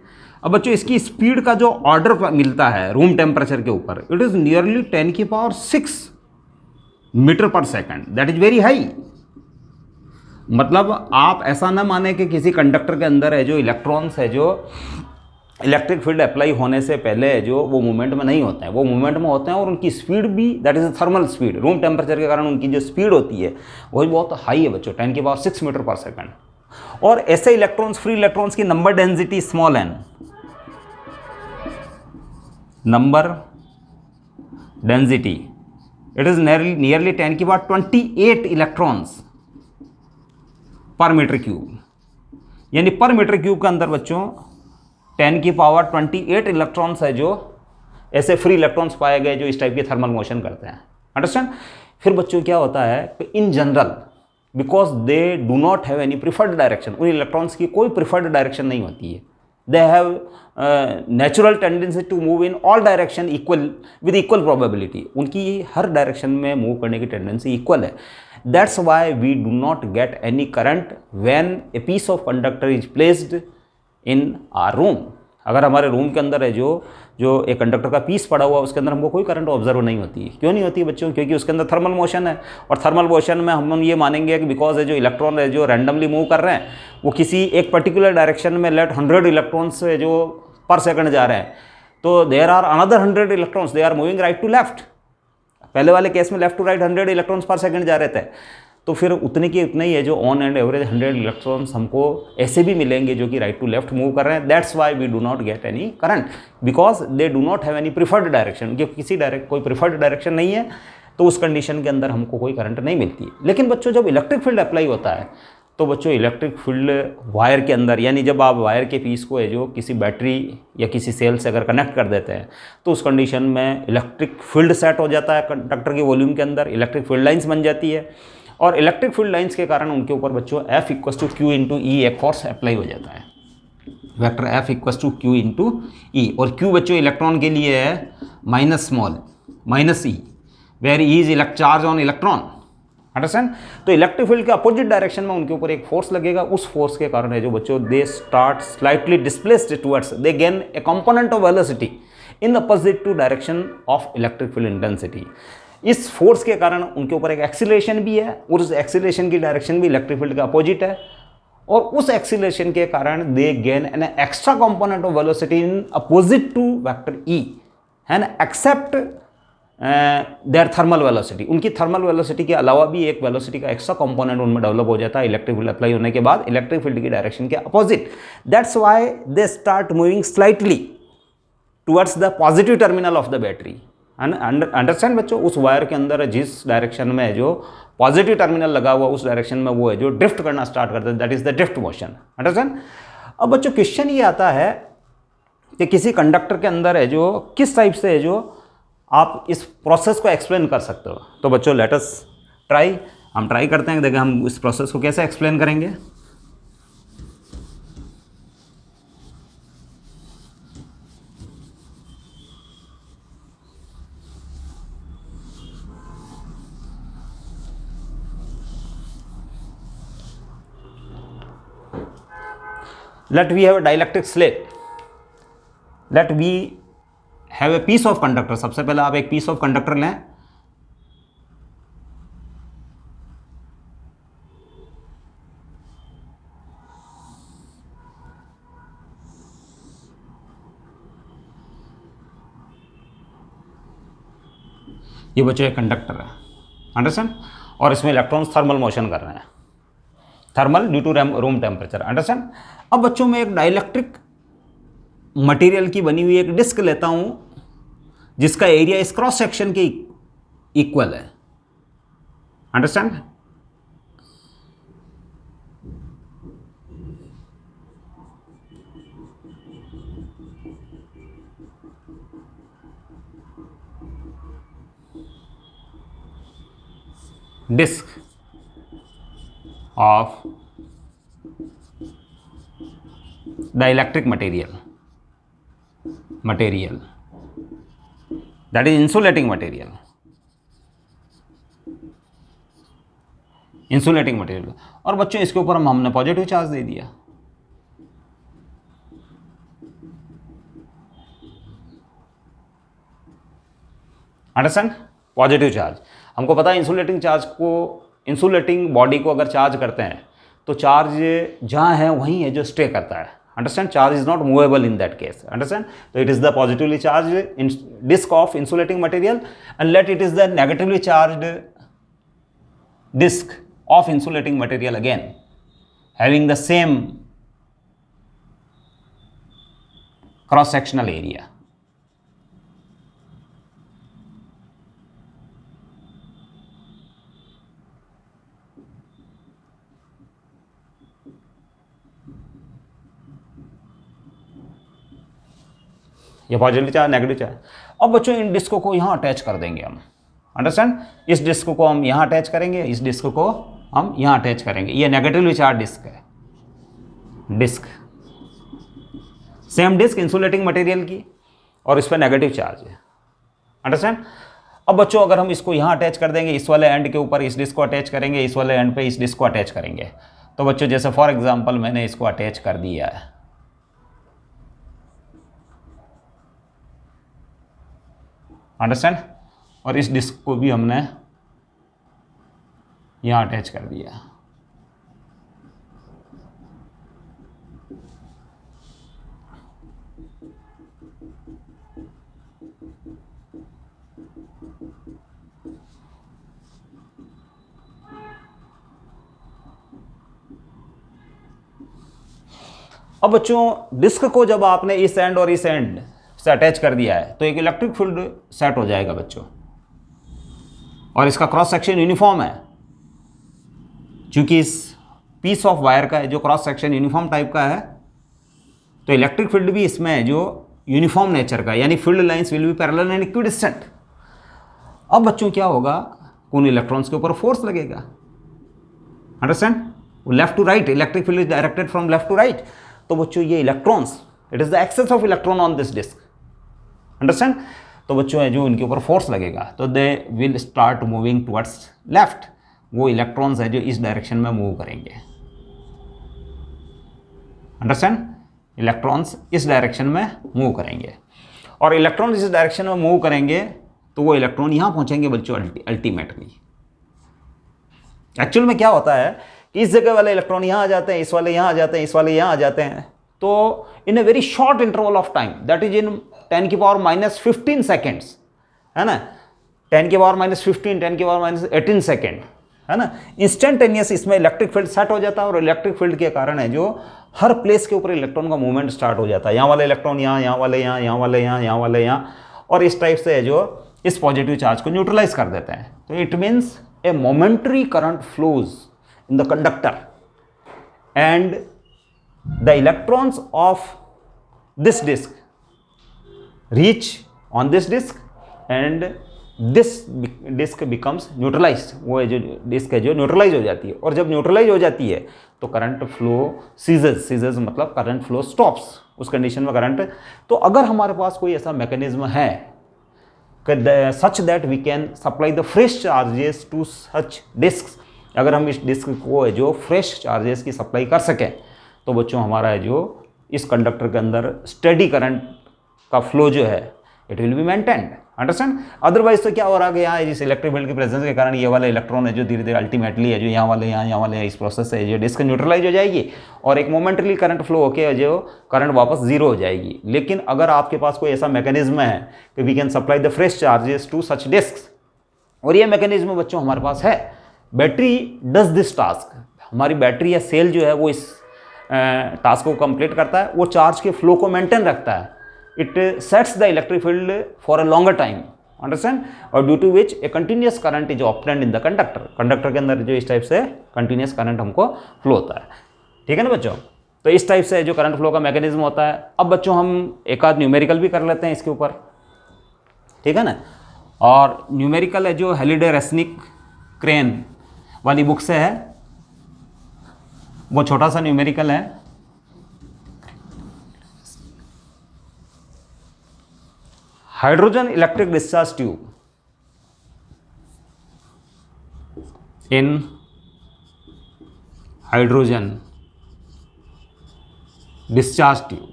[SPEAKER 1] अब बच्चों इसकी स्पीड का जो ऑर्डर मिलता है रूम टेम्परेचर के ऊपर, it is nearly 10⁶ metre per second, that is very high. मतलब आप ऐसा ना माने कि किसी कंडक्टर के अंदर है जो इलेक्ट्रॉन्स है जो इलेक्ट्रिक फील्ड अप्लाई होने से पहले है जो वो मूवमेंट में नहीं होते हैं, वो मूवमेंट में होते हैं और उनकी स्पीड भी that is thermal speed, room temperature के कारण उनकी जो स्पीड होती है वो भी बहुत हाई है बच्चों, 10⁶ मीटर पर सेकंड। और ऐसे इलेक्ट्रॉन्स, फ्री इलेक्ट्रॉन्स की number density small n, number density it is nearly 10⁻28 electrons per metre cube, यानी पर मीटर क्यूब के अंदर बच्चों 10⁻28 इलेक्ट्रॉन्स है जो ऐसे फ्री इलेक्ट्रॉन्स पाए गए जो इस टाइप की थर्मल मोशन करते हैं। अंडरस्टैंड। फिर बच्चों क्या होता है, in general because they do not have any preferred direction, उन इलेक्ट्रॉन्स की कोई प्रिफर्ड डायरेक्शन नहीं होती है, they have natural tendency to move in all direction equal with equal probability, उनकी हर डायरेक्शन में मूव करने की टेंडेंसी इक्वल है। That's why we do not get any current when a piece of conductor is placed in our room. अगर हमारे room के अंदर है जो एक कंडक्टर का पीस पड़ा हुआ उसके अंदर हमको कोई करंट ऑब्जर्व नहीं होती है। क्यों नहीं होती है बच्चों? क्योंकि उसके अंदर थर्मल मोशन है, और थर्मल मोशन में हम ये मानेंगे कि बिकॉज है जो इलेक्ट्रॉन है जो रैंडमली मूव कर रहे हैं वो किसी एक पर्टिकुलर डायरेक्शन में लेट 100 इलेक्ट्रॉन्स जो पर सेकंड जा रहे हैं, तो there are another 100 electrons they are moving right to left. पहले वाले केस में left to right 100 electrons per second जा रहे थे, तो फिर उतने के उतने ही है जो ऑन एंड एवरेज 100 इलेक्ट्रॉन्स हमको ऐसे भी मिलेंगे जो कि राइट टू लेफ्ट मूव कर रहे हैं। That's why we do not get any current because they do not have any preferred direction, क्योंकि कोई प्रिफर्ड डायरेक्शन नहीं है, तो उस कंडीशन के अंदर हमको कोई करंट नहीं मिलती है। लेकिन बच्चों जब इलेक्ट्रिक फील्ड अप्लाई होता है तो बच्चों इलेक्ट्रिक फील्ड वायर के अंदर, यानी जब आप वायर के पीस को है जो किसी बैटरी या किसी सेल से अगर कनेक्ट कर देते हैं तो उस कंडीशन में इलेक्ट्रिक फील्ड सेट हो जाता है कंडक्टर के वॉल्यूम के अंदर, इलेक्ट्रिक फील्ड लाइन्स बन जाती है, और इलेक्ट्रिक फील्ड लाइन्स के कारण उनके ऊपर बच्चों F = Q × E एक फोर्स अप्लाई हो जाता है, वेक्टर F = Q × E। और Q बच्चों इलेक्ट्रॉन के लिए है -e, where E is charge on electron. Understand. तो इलेक्ट्रिक फील्ड के अपोजिट डायरेक्शन में उनके ऊपर एक फोर्स लगेगा, उस फोर्स के कारण है जो बच्चों they start slightly displaced towards, they gain a component of velocity in opposite to direction of electric field intensity. इस फोर्स के कारण उनके ऊपर एक एक्सीलरेशन भी है, और उस एक्सीलरेशन की डायरेक्शन भी इलेक्ट्रिक फील्ड के अपोजिट है, और उस एक्सीलरेशन के कारण they gain an extra component of velocity in opposite to vector E है ना, एक्सेप्ट देयर थर्मल वेलोसिटी। उनकी थर्मल वेलोसिटी के अलावा भी एक वेलोसिटी का एक्स्ट्रा कंपोनेंट उनमें डेवलप हो जाता है इलेक्ट्रिक फील्ड अप्लाई होने के बाद इलेक्ट्रिक फील्ड की डायरेक्शन के opposite. That's why they start moving slightly towards the positive terminal of the battery. Understand बच्चों, उस वायर के अंदर जिस डायरेक्शन में जो पॉजिटिव टर्मिनल लगा हुआ उस डायरेक्शन में वो है जो ड्रिफ्ट करना स्टार्ट करता है, that is the drift motion. Understand. अब बच्चों क्वेश्चन ये आता है कि किसी कंडक्टर के अंदर है जो किस टाइप से है जो आप इस प्रोसेस को एक्सप्लेन कर सकते हो। तो बच्चों लेट अस ट्राई, हम ट्राई करते हैं, देखिए हम इस प्रोसेस को कैसे एक्सप्लेन करेंगे। Let we have a dielectric slate. Let we have a piece of conductor. सबसे पहले आप एक piece of conductor लें, ये बच्चों एक कंडक्टर है, अंडरस्टैंड, और इसमें इलेक्ट्रॉन्स थर्मल मोशन कर रहे हैं, thermal due to room temperature. Understand. अब बच्चों मैं एक डाइलेक्ट्रिक मटेरियल की बनी हुई एक डिस्क लेता हूं जिसका एरिया इस क्रॉस सेक्शन के इक्वल है। Understand. Disc of dielectric material that is insulating material और बच्चों इसके ऊपर हमने पॉजिटिव चार्ज दे दिया। अंडरस्टैंड। पॉजिटिव चार्ज हमको पता है इंसुलेटिंग बॉडी को अगर चार्ज करते हैं तो चार्ज जहाँ है वहीं है जो स्टे करता है। Understand, charge is not movable in that case. Understand, तो it is the positively charge disc of insulating material and let it is the negatively charge disk of insulating material again having the same cross sectional area. ये positive charge, negative charge. अब बच्चों इन डिस्कों को यहां attach कर देंगे हम। Understand, इस disc को हम यहाँ अटैच करेंगे, इस डिस्क को हम यहाँ अटैच करेंगे। ये नेगेटिवली चार्ज डिस्क है, disc same disc insulating material की और इस पर नेगेटिव चार्ज है। अंडरस्टैंड। अब बच्चों अगर हम इसको यहाँ अटैच कर देंगे, इस वाले एंड के ऊपर इस डिस्क को अटैच करेंगे, इस वाले एंड पे इस डिस्क को अटैच करेंगे, तो बच्चों जैसे फॉर एग्जांपल मैंने इसको अटैच कर दिया है, अंडरस्टैंड, और इस डिस्क को भी हमने यहाँ अटैच कर दिया। अब बच्चों डिस्क को जब आपने इस एंड और इस एंड से अटैच कर दिया है तो एक इलेक्ट्रिक फील्ड सेट हो जाएगा बच्चों, और इसका क्रॉस सेक्शन यूनिफॉर्म है। क्योंकि इस पीस ऑफ वायर का जो क्रॉस सेक्शन यूनिफॉर्म टाइप का है, तो इलेक्ट्रिक फील्ड भी इसमें है जो यूनिफॉर्म नेचर का, यानी field lines will be parallel and equidistant. अब बच्चों क्या होगा, उन इलेक्ट्रॉन्स के ऊपर फोर्स लगेगा। Understand, left to right, electric field is directed from left to right. तो बच्चों ये electrons, it is the excess of electron on this disc. Understand, तो बच्चों है जो इनके ऊपर फोर्स लगेगा तो they will start moving towards left. वो इलेक्ट्रॉन्स है जो इस डायरेक्शन में मूव करेंगे। अंडरस्टैंड, इलेक्ट्रॉन्स इस डायरेक्शन में मूव करेंगे, और इलेक्ट्रॉन इस डायरेक्शन में मूव करेंगे तो वो इलेक्ट्रॉन यहाँ पहुँचेंगे बच्चों अल्टीमेटली। एक्चुअल में क्या होता है कि इस जगह वाले इलेक्ट्रॉन यहाँ आ जाते हैं, इस वाले यहाँ आ जाते हैं, इस वाले यहाँ आ जाते हैं, तो in a very short interval of time, that is in 10⁻⁻15 seconds, है ना, 10⁻⁻15, 10⁻⁻18 सेकेंड, है ना, इंस्टेंटेनियस इसमें इलेक्ट्रिक फील्ड सेट हो जाता है, और इलेक्ट्रिक फील्ड के कारण है जो हर प्लेस के ऊपर इलेक्ट्रॉन का मूवमेंट स्टार्ट हो जाता है। यहाँ वाले इलेक्ट्रॉन यहाँ, यहाँ वाले यहाँ, यहाँ वाले यहाँ, यहाँ वाले यहाँ, और इस टाइप से है जो इस पॉजिटिव चार्ज को न्यूट्रलाइज कर देते हैं। तो it means a momentary current flows in the conductor and the electrons of this disc reach on this disk and this disk becomes neutralized। वो जो डिस्क है जो न्यूट्रलाइज हो जाती है, और जब न्यूट्रलाइज हो जाती है तो करंट फ्लो सीजेस मतलब करंट फ्लो स्टॉप्स, उस कंडीशन में करंट। तो अगर हमारे पास कोई ऐसा मैकेनिज्म है such that we can supply the fresh charges to such disc, अगर हम इस डिस्क को है जो फ्रेश चार्जेस की सप्लाई कर सकें, तो बच्चों हमारा है जो इस कंडक्टर के अंदर स्टेडी करंट का फ्लो जो है it will be maintained. Understand, otherwise तो क्या हो रहा है कि यहाँ इस इलेक्ट्रिक फील्ड की प्रेजेंस के कारण ये वाला इलेक्ट्रॉन है जो धीरे धीरे अल्टीमेटली है जो यहाँ वाले यहाँ वाले इस प्रोसेस से जो डिस्क न्यूट्रलाइज हो जाएगी, और एक मोमेंटली करंट फ्लो होकर जो करंट वापस जीरो हो जाएगी। लेकिन अगर आपके पास कोई ऐसा मैकेनिज्म है कि we can supply the fresh charges to such disc, और ये मैकेनिज्म बच्चों हमारे पास है, बैटरी डज दिस टास्क। हमारी बैटरी या सेल जो है वो इस टास्क को कंप्लीट करता है, वो चार्ज के फ्लो को मेंटेन रखता है। It sets the electric field for a longer time, understand, और due to which a continuous current is obtained in the conductor। Conductor के अंदर जो इस टाइप से कंटिन्यूस करंट हमको फ्लो होता है, ठीक है ना बच्चों। तो इस टाइप से जो करंट फ्लो का मैकेनिज्म होता है। अब बच्चों हम एक आध न्यूमेरिकल भी कर लेते हैं इसके ऊपर, ठीक है ना। और न्यूमेरिकल है जो हेलिडे रेसनिक क्रेन वाली बुक से है, वो छोटा सा न्यूमेरिकल है। Hydrogen electric discharge tube in hydrogen discharge tube,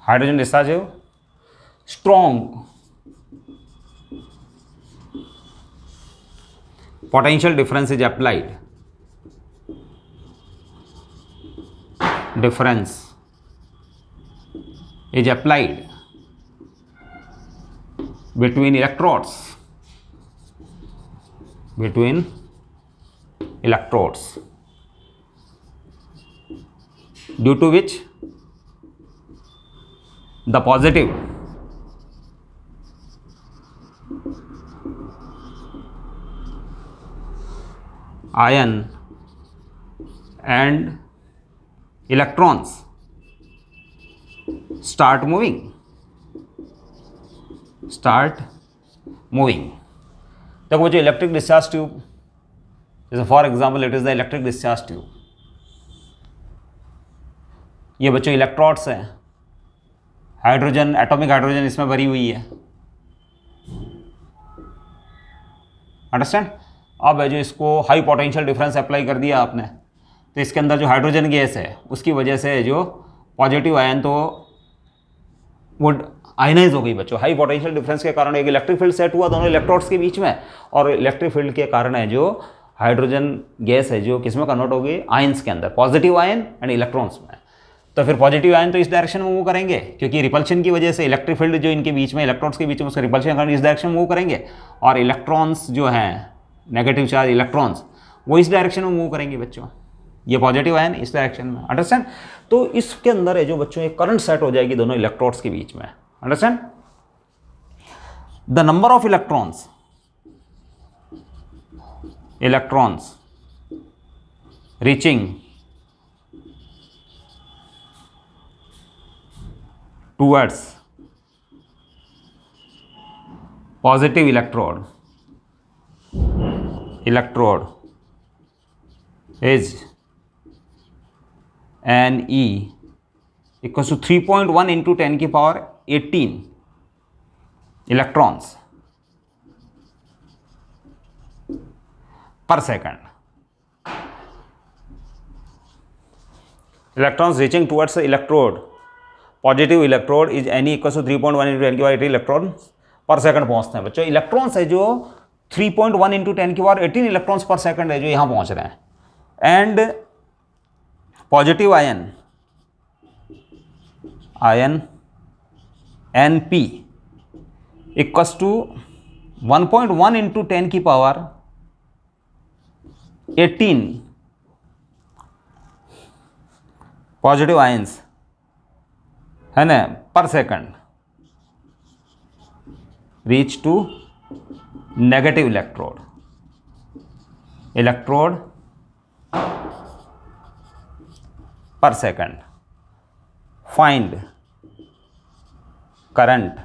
[SPEAKER 1] hydrogen discharge tube strong potential difference is applied, difference is applied between electrodes, due to which the positive ion and electrons start moving. देखो जो electric discharge tube, जैसे for example it is the electric discharge tube, ये बच्चों electrodes हैं, hydrogen, atomic hydrogen इसमें भरी हुई है, अंडरस्टैंड। अब है जो इसको हाई पोटेंशियल डिफरेंस अप्लाई कर दिया आपने, तो इसके अंदर जो हाइड्रोजन गैस है उसकी वजह से जो पॉजिटिव आयन तो वो आयनाइज हो गई बच्चों, हाई पोटेंशियल डिफरेंस के कारण एक इलेक्ट्रिक फील्ड सेट हुआ दोनों इलेक्ट्रोड्स के बीच में, और इलेक्ट्रिक फील्ड के कारण है जो हाइड्रोजन गैस है जो किस में कन्वर्ट हो गई, आयंस के अंदर, पॉजिटिव आयन एंड इलेक्ट्रॉन्स में। तो फिर पॉजिटिव आयन तो इस डायरेक्शन में मूव करेंगे, क्योंकि रिपल्शन की वजह से इलेक्ट्रिक फील्ड जो इनके बीच में, इलेक्ट्रॉन्स के बीच में, उसका रिपल्शन कारण इस डायरेक्शन में मूव करेंगे, और इलेक्ट्रॉन्स जो हैं नेगेटिव चार्ज इलेक्ट्रॉन्स वो इस डायरेक्शन में मूव करेंगे बच्चों, ये पॉजिटिव आयन इस डायरेक्शन में, अंडरस्टैंड। तो इसके अंदर है जो बच्चों एक करंट सेट हो जाएगी दोनों इलेक्ट्रोड्स के बीच में, understand. The number of electrons reaching towards positive electrode is Ne equals to 3.1 into 10 की power 18 electrons per second. Electrons reaching towards electrode, positive electrode is Ne equals to 3.1 into 10 की power 18 electron पर second पहुंचते हैं बच्चों। Electrons है जो 3.1 into 10 की power 18 electrons per second है जो यहां पहुंच रहे हैं, and positive ion Np equals to 1.1 into 10 की पावर 18 पॉजिटिव आयंस है ना per second reach to negative electrode per second. Find current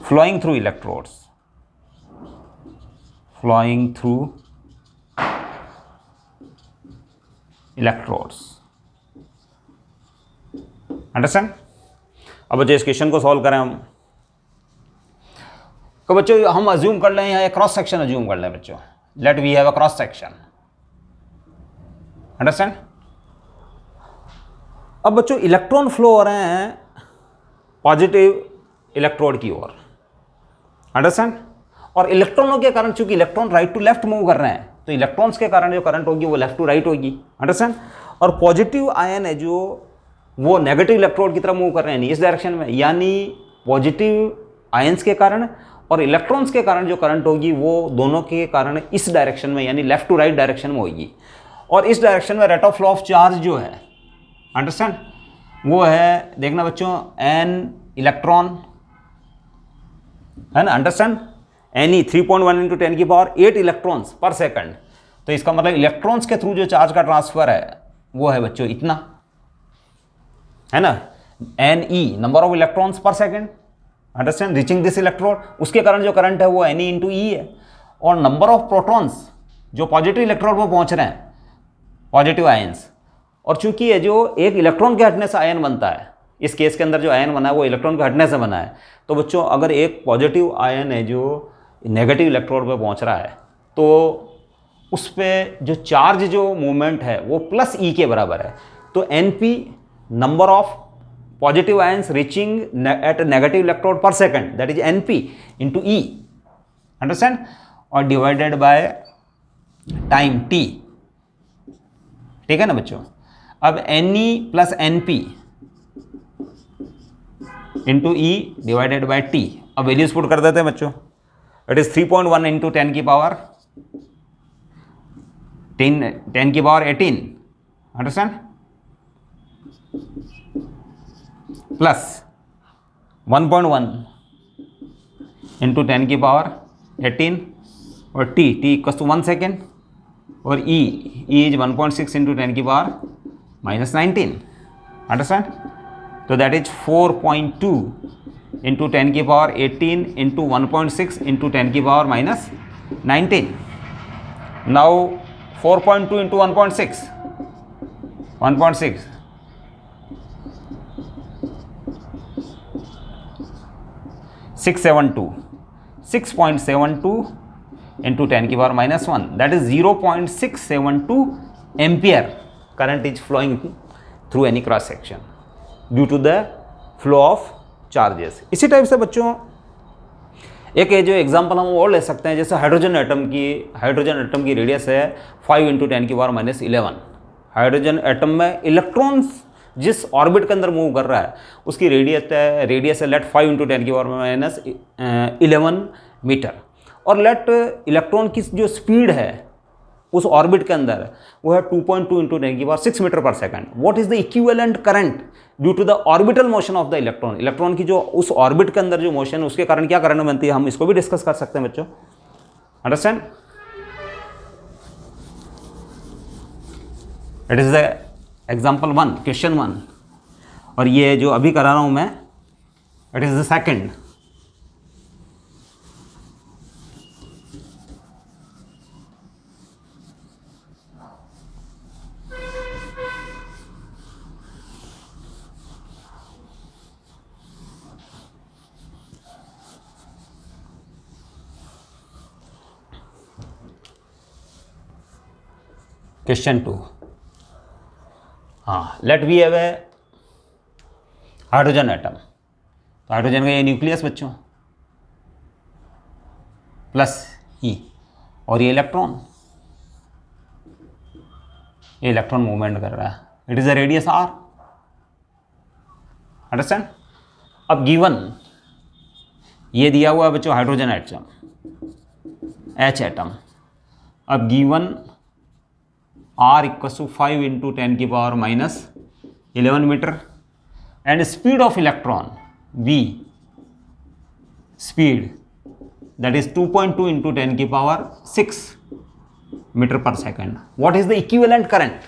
[SPEAKER 1] flowing through electrodes, understand. अब बच्चों इस क्वेश्चन को सॉल्व करें हम, तो बच्चों हम अज्यूम कर लें यहाँ क्रॉस सेक्शन अज्यूम कर लें बच्चों, let we have a cross section, understand. अब बच्चों इलेक्ट्रॉन फ्लो हो रहे हैं पॉजिटिव इलेक्ट्रोड की ओर, अंडरस्टैंड, और इलेक्ट्रॉनों के कारण, चूंकि electron right to left move कर रहे हैं, तो इलेक्ट्रॉन्स के कारण जो करंट होगी वो लेफ्ट टू राइट होगी, अंडरस्टैंड। और पॉजिटिव आयन है जो वो नेगेटिव इलेक्ट्रोड की तरफ मूव कर रहे हैं इस डायरेक्शन में, यानी पॉजिटिव आयंस के कारण और इलेक्ट्रॉन्स के कारण जो करंट होगी वो दोनों के कारण इस डायरेक्शन में, यानी लेफ्ट टू राइट डायरेक्शन में होगी। और इस डायरेक्शन में rate of flow of charge जो है, अंडरस्टैंड, वो है, देखना बच्चों, एन इलेक्ट्रॉन है ना, अंडरस्टैंड, Ne 3.1 into 10 की पावर 8 इलेक्ट्रॉन्स पर सेकंड। तो इसका मतलब इलेक्ट्रॉन्स के थ्रू जो चार्ज का ट्रांसफर है वो है बच्चों इतना, है ना, Ne number of electrons per second, understand, reaching this electrode, उसके कारण जो करंट है वो Ne into E है। और नंबर ऑफ प्रोटॉन्स जो पॉजिटिव इलेक्ट्रोड पर पहुंच रहे हैं, पॉजिटिव आयंस, और चूंकि ये जो एक इलेक्ट्रॉन के हटने से आयन बनता है, इस केस के अंदर जो आयन बना है वो इलेक्ट्रॉन के हटने से बना है, तो बच्चों अगर एक पॉजिटिव आयन है जो नेगेटिव इलेक्ट्रोड पे पहुंच रहा है तो उस पर जो चार्ज जो मूवमेंट है वो प्लस ई के बराबर है। तो Np number of positive ions reaching at negative electrode पर second, that is Np into e, understand. और डिवाइडेड बाय टाइम t, ठीक है ना बच्चों। अब NE plus NP into E divided by t। अब वैल्यूज पुट कर देते हैं बच्चों। इट इज 3.1 इंटू 10 की पावर 18, अंडरस्टैंड, प्लस 1.1 इंटू 10 की पावर 18 और t इक्वल टू 1 सेकेंड और E इज 1.6 इंटू 10 की पावर माइनस 19, अंडरस्टैंड। तो दैट इज 4.2 इंटू 10 की पावर 18 इंटू 1.6 इंटू 10 की power minus 19। Now 4.2 into 1.6 6.72 into 10 की power minus 1, that is 0.672 ampere current is flowing through any cross section due to the flow of charges. इसी type से बच्चों एक जो example हम और ले सकते हैं, जैसे हाइड्रोजन एटम की रेडियस है 5 इंटू 10 की पावर माइनस 11। हाइड्रोजन एटम में इलेक्ट्रॉन्स जिस ऑर्बिट के अंदर मूव कर रहा है उसकी रेडियस है लेट 5 इंटू 10 की पावर माइनस 11 मीटर, और लेट इलेक्ट्रॉन की जो स्पीड है उस ऑर्बिट के अंदर वो है 2.2 इंटू 10 की power 6 metre per second. What is the equivalent current due to the orbital motion of the electron. Electron की जो उस ऑर्बिट के अंदर जो मोशन है उसके कारण क्या करंट बनती है, हम इसको भी डिस्कस कर सकते हैं बच्चों, understand. It is the example 1, question 1, और ये जो अभी करा रहा हूं मैं it is the second. Question 2, हाँ, let we have a hydrogen atom. तो हाइड्रोजन का ये न्यूक्लियस बच्चों प्लस E, और ये इलेक्ट्रॉन मूवमेंट कर रहा है। It is a radius R, understand. अब गिवन ये दिया हुआ है बच्चों हाइड्रोजन एटम H एटम। अब given R equal to 5 into 10 की power minus 11 metre and speed of electron V, speed that is 2.2 into 10 की power 6 metre per second. What is the equivalent current.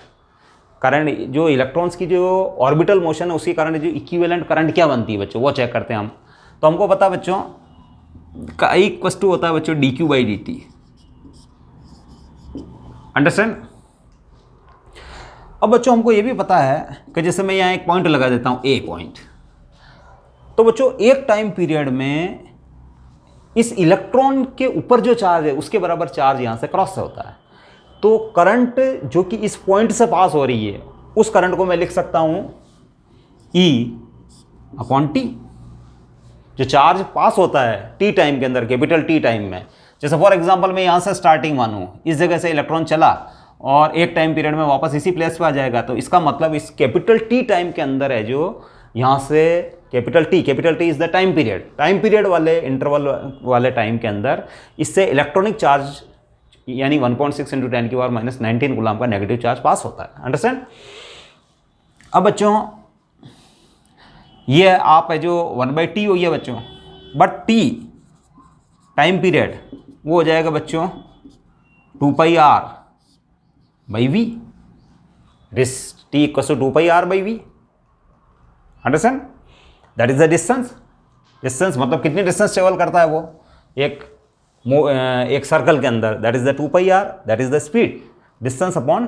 [SPEAKER 1] Current जो electrons की जो orbital motion है उसके कारण जो इक्विवेलेंट करंट क्या बनती है बच्चों, वो चेक करते हैं हम। तो हमको पता बच्चों का इक्वल टू होता है बच्चों dq बाई dt, अंडरस्टैंड। अब बच्चों हमको ये भी पता है कि जैसे मैं यहाँ एक पॉइंट लगा देता हूँ A पॉइंट, तो बच्चों एक टाइम पीरियड में इस इलेक्ट्रॉन के ऊपर जो चार्ज है उसके बराबर चार्ज यहाँ से क्रॉस होता है। तो करंट जो कि इस पॉइंट से पास हो रही है उस करंट को मैं लिख सकता हूँ E अपॉन T। जो चार्ज पास होता है T टाइम के अंदर, कैपिटल T टाइम में, जैसे फॉर एग्जांपल मैं यहाँ से स्टार्टिंग मानूँ, इस जगह से इलेक्ट्रॉन चला और एक टाइम पीरियड में वापस इसी प्लेस पे आ जाएगा, तो इसका मतलब इस कैपिटल T टाइम के अंदर है जो यहाँ से capital T is the time period वाले इंटरवल वाले टाइम के अंदर इससे इलेक्ट्रॉनिक चार्ज यानी 1.6 इंटू 10 की पावर माइनस 19 गुलाम का नेगेटिव चार्ज पास होता है, अंडरस्टैंड। अब बच्चों ये आप है जो 1/t हो गया बच्चों, बट T टाइम पीरियड वो हो जाएगा बच्चों 2πr बाई वी, this T equal to 2πr by वी, understand. That is the distance मतलब कितनी डिस्टेंस ट्रेवल करता है वो एक सर्कल के अंदर, that is the 2πr, that is the speed, distance upon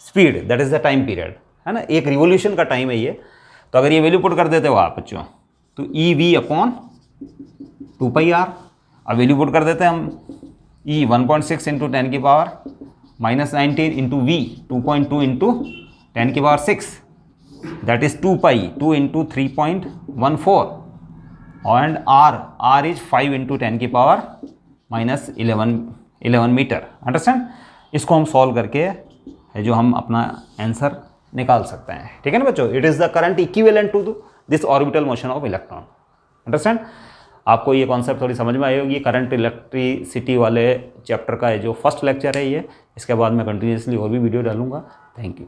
[SPEAKER 1] speed, that is the time period, है ना। एक रिवोल्यूशन का टाइम है ये। तो अगर ये वैल्यू पुट कर देते हो आप बच्चों तो EV अपॉन 2πr, अब वैल्यू पुट कर देते हैं हम E 1.6 इंटू 10 की power minus 19 into V 2.2 into 10 की power 6, that is 2 into 3.14 and R is 5 into 10 की पावर -11 मीटर। अंडरस्टैंड? इसको हम सॉल्व करके है जो हम अपना आंसर निकाल सकते हैं। ठीक है ना बच्चों? It is the current equivalent to this orbital motion of electron. Understand? आपको ये कॉन्सेप्ट थोड़ी समझ में आई होगी। करंट इलेक्ट्रिसिटी वाले चैप्टर का जो फर्स्ट लेक्चर है ये। इसके बाद मैं कंटिन्यूसली और भी वीडियो डालूंगा। Thank you.